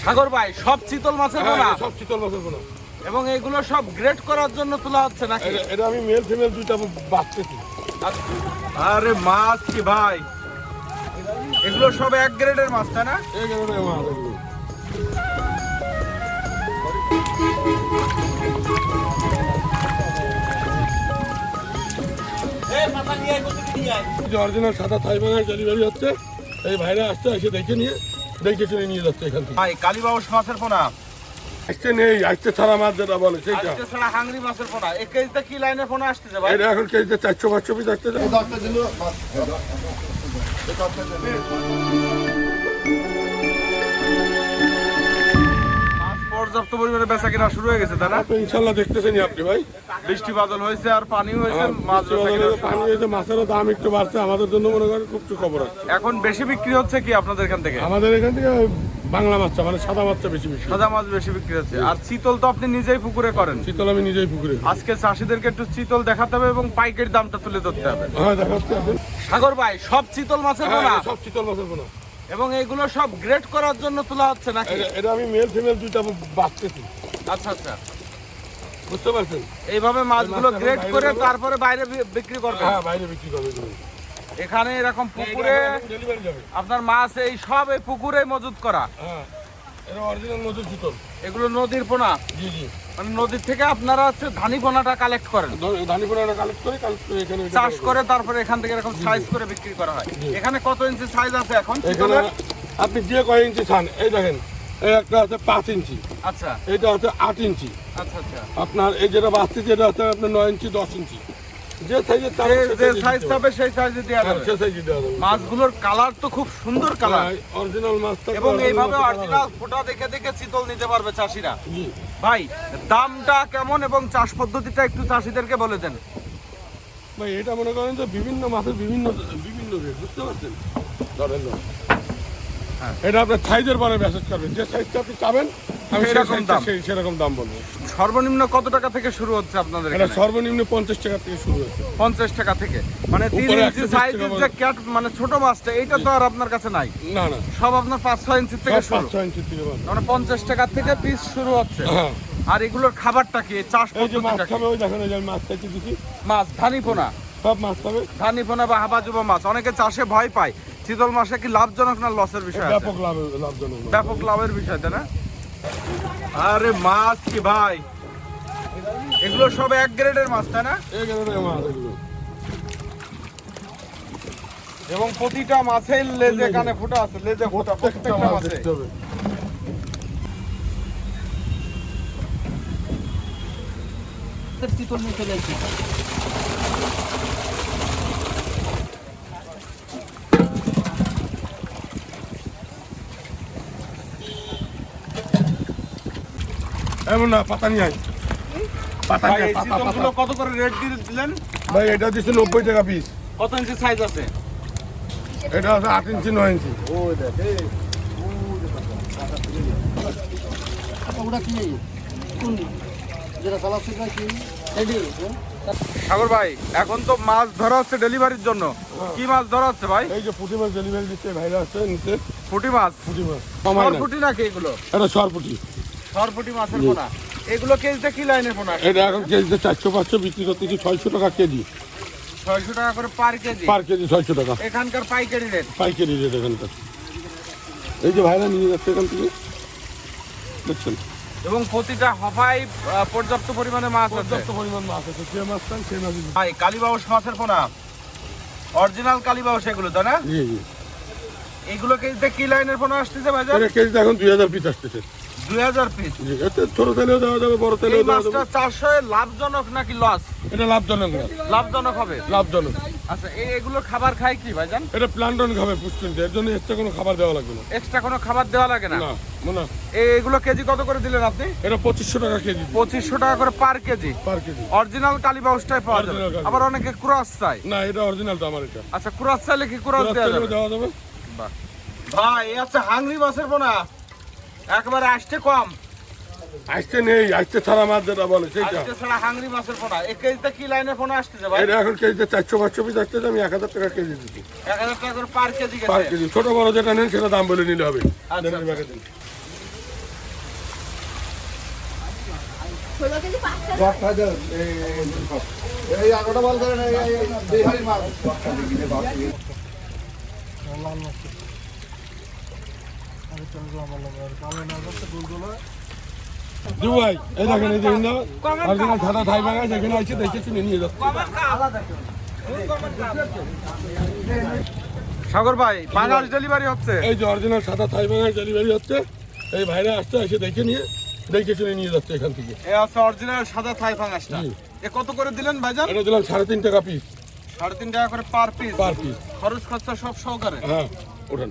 সাগর ভাই, সব চিতল মাছের পোনা? সব চিতল মাছের পোনা। এবং এগুলো সব গ্রেড করার জন্য তোলা হচ্ছে নাকি? এটা আমি মেল ফিমেল দুইটা বাঁচতেছি। আরে মাছ কি ভাই, এগুলো সব এক গ্রেডের মাছ তাই না? এই গ্রেডের মাছ এগুলো। অরিজিনাল সাদা থাই বাঙালি ডেলিভারি হচ্ছে। এই ভাইরা আসছে, এসে দেখে শুনে নিয়ে যাচ্ছে এখান থেকে। ভাই কালীবাউস মাছের পোনা আসছে নেই, আসছে ছাড়া মাছ যেটা বলে সেইটা। আজকে ছাড়া হাংরি মাছের পোনা। এক কেজিতে কি লাইনে পোনা আসতেছে ভাই? এটা এখন কেজিতে 400-500 পিস আসছে। পর্যাপ্ত পরিমাণে বেচা কিনা শুরু হয়ে গেছে তাই না? ইনশাল্লাহ দেখতেছেন আপনি ভাই, বৃষ্টি বাদল হয়েছে আর পানি হয়েছে, মাছ পানি হয়েছে, মাছেরও দাম একটু বাড়ছে। আমাদের জন্য মনে করেন খুব খবর আছে। এখন বেশি বিক্রি হচ্ছে কি আপনাদের এখান থেকে? আমাদের এখান থেকে বাংলা মাছটা মানে সাদা মাছটা বেশি বিক্রি। সাদা মাছ বেশি বিক্রি হচ্ছে। আর চিতল তো আপনি নিজেই পুকুরে করেন? চিতল আমি নিজেই পুকুরে। আজকে চাষিদেরকে একটু চিতল দেখাতে হবে এবং পাইকারি দামটা তুলে ধরতে হবে। হ্যাঁ দেখাচ্ছি। সাগর ভাই, সব চিতল মাছের পোনা? সব চিতল মাছের পোনা। এবং এগুলো সব গ্রেড করার জন্য তোলা হচ্ছে নাকি? এটা আমি মেল ফিমেল দুইটা বাঁচতেছি। আচ্ছা আচ্ছা, বুঝতে পারছেন? এইভাবে মাছগুলো গ্রেড করে তারপরে বাইরে বিক্রি করবে? হ্যাঁ, বাইরে বিক্রি করবে। এখানে এরকম পুকুরে ডেলিভারি যাবে। আপনার মাছ এই সব এই পুকুরে মজুত করা? হ্যাঁ, এটা অরিজিনাল নদীর চিতল। এগুলো নদীর পোনা? জি জি। মানে নদীর থেকে আপনারা হচ্ছে ধানি পোনাটা কালেক্ট করেন? ধানি পোনাটা কালেক্ট করে এখানে চাষ করে তারপরে এখান থেকে এরকম সাইজ করে বিক্রি করা হয়। এখানে কত ইঞ্চি সাইজ আছে এখন? এখানে আপনি যে কয় ইঞ্চি চান, এই দেখেন, এই একটা হচ্ছে 5 ইঞ্চি, আচ্ছা এইটা হচ্ছে 8 ইঞ্চি, আচ্ছা আচ্ছা। আপনার এই যেটা বাঁচতে যেটা হচ্ছে আপনার 9 ইঞ্চি 10 ইঞ্চি, যে সাইজের তার যে সাইজ হবে সেই সাইজে দেওয়া যাবে। সে সাইজে দেওয়া যাবে। মাছগুলোর কালার তো খুব সুন্দর কালার, অরিজিনাল মাছ এবং এইভাবে অরিজিনাল ফোঁটা দেখে দেখে চিতল নিতে পারবে চাষিরা। জি ভাই, দামটা কেমন এবং চাষ পদ্ধতিটা একটু চাষিদেরকে বলে দেন ভাই। এটা মনে করেন যে বিভিন্ন মাছের বিভিন্ন রেট, বুঝতে পারছেন? ধরেন না, এটা আপনার সাইজের পরে মেসেজ করবেন, যে সাইজটা আপনি চাবেন আমি সেরকম দাম বলবো। সর্বনিম্ন কত টাকা থেকে শুরু হচ্ছে আপনাদের এটা এখানে? সর্বনিম্ন 50 টাকা থেকে শুরু হয়েছে। 50 টাকা থেকে? মানে 3 উপরে ইঞ্চি 120 সাইজের টাকা যে ক্যাট মানে ছোট মাছটা, এইটা তো আর আপনার কাছে নাই? না না, সব আপনার 5-6 ইঞ্চি থেকে শুরু? 5-6 ইঞ্চি থেকে বন্ধ। মানে 50 টাকা থেকে পিস শুরু হচ্ছে। হ্যাঁ, আর এগুলোর খাবারটা কি? চাষ এই যে মাছ পদ্ধতিটা কি? খাবে, ওই দেখেন এই যে মাছ খাইতে দিছি, মাছ ধানি পোনা? সব মাছ খাবে। ধানি পোনা বা হাবাজুবা মাছ। অনেকে চাষে ভয় পায়, চিতল মাছে কি লাভজনক না লসের বিষয় আছে? ব্যাপক লাভজনক। ব্যাপক লাভের বিষয় তাই না? আরে মাছ কি ভাই, এগুলো সব এক গ্রেডের মাছ তাই না? এই গ্রেডের মাছ এগুলো। এবং প্রতিটা মাছের লেজে কানে ফোঁটা আছে, লেজে ফোঁটা প্রত্যেকটা মাছে। দেখতে হবে। চিতল নিয়ে চলে আসছি। এমন না, পাতা নিয়ে আয়। পাতা ভাই, নিয়ে এই আয়, পাতা। চিতলগুলো কত করে রেট দিলেন? ভাই এটা দিচ্ছে 90 টাকা পিস। কত ইঞ্চি সাইজ আছে? এটা হচ্ছে 8 ইঞ্চি 9 ইঞ্চি। ওটা কি কোন যেটা চালাচ্ছে কি এডি? সাগর ভাই, এখন তো মাছ ধরা হচ্ছে ডেলিভারির জন্য। কি মাছ ধরা হচ্ছে ভাই? এই যে পুঁটি মাছ ডেলিভারি দিচ্ছে ভাইরা, আছে নিচে পুঁটি মাছ? পুঁটি মাছ। পুঁটি নাকি এগুলো? এটা সরপুটি। সরপুটি মাছের পোনা। এগুলো কেজিতে কি লাইনের পোনা? এটা এখন কেজিতে 400-500 বিক্রি করতেছি, 600 টাকা কেজি। 600 টাকা করে পার কেজি? পার কেজি 600 টাকা এখানকার পাইকারি রেট? পাইকারি রেট এখানকার। এই যে ভাইরা নিয়ে যাচ্ছে এখান থেকে, দেখছেন? এবং প্রতিটা হফায় পর্যাপ্ত পরিমাণে মাছ আছে? পর্যাপ্ত পরিমাণ মাছ আছে, যে মাছ চান সেই মাছ। ভাই, কালীবাউস মাছের পোনা অরিজিনাল কালীবাউস এগুলো তাই না? জি জি। এগুলো কেজিতে কি লাইনের পোনা আসতেছে ভাইজান? এটা কেজিতে এখন 2000 পিস আসতেছে। 2000 পিস? জি, এতে ছোট তেলেও দেওয়া যাবে, বড় এই তেলেও দেওয়া মাছটা যাবে। চাষ হয়ে লাভজনক নাকি লস? এটা লাভজনক না, লাভজনক হবে। লাভজনক। আচ্ছা, এগুলো খাবার খায় কি ভাইজান? এটা প্লান্টন খাবে পুষ্টিতে, এর জন্য এক্সট্রা কোনো খাবার দেওয়া লাগবে না। এক্সট্রা কোনো খাবার দেওয়া লাগে না? না না। এগুলো কেজি কত করে দিলেন আপনি? এটা 2500 টাকা কেজি। 2500 টাকা করে পার কেজি? পার কেজি। অরিজিনাল কালীবাউসটাই পাওয়া যাবে? Original কালীবাউস। আবার অনেকে ক্রস চাই। না, এটা অরিজিনালটা আমার। এটা আচ্ছা, ক্রস চাইলে কি ক্রস দেওয়া যাবে? দেওয়া যাবে। বাহ। ভাই, এই আছে হাংরি মাছের পোনা, একবারে আসতে কম। আসতে নেই, আসতে ছাড়া মাছ যেটা বলে সেইটা। আজকে ছাড়া হাংরি মাছের পোনা। এক কেজিতে কি লাইনের পোনা আসতেছে ভাই? এটা এখন কেজিতে 400-500 পিস আসতেছে, আমি 1000 টাকা কেজি দিচ্ছি। 1000 টাকা করে পার কেজি পার গেছে? কেজি। ছোট বড় যেটা নেন সেটা দাম বলে নিলে হবে। আচ্ছা। দেনের ব্যাগে দিন। এই 11টা বল করেন এই হাড়ি মাছ দিবু ভাই এই দেখেন এই দেখেন না অরিজিনাল সাদা থাই বাঙালি যেখানে আছে দেখে শুনে নিয়ে যাচ্ছে সাগর ভাই বাংলাদেশ ডেলিভারি হচ্ছে। এই যে অরিজিনাল সাদা থাই বাঙালি ডেলিভারি হচ্ছে এই ভাইরা আসছে এসে দেখে শুনে নিয়ে যাচ্ছে এখান থেকে। এ আছে অরিজিনাল সাদা থাই ফাঙ্গাসটা। এ কত করে দিলেন ভাইজান? এটা দিলাম 3.5 টাকা পিস। 3.5 টাকা করে পার পিস। পার পিস খরচ খরচা সব সহকারে। হ্যাঁ ওঠেন।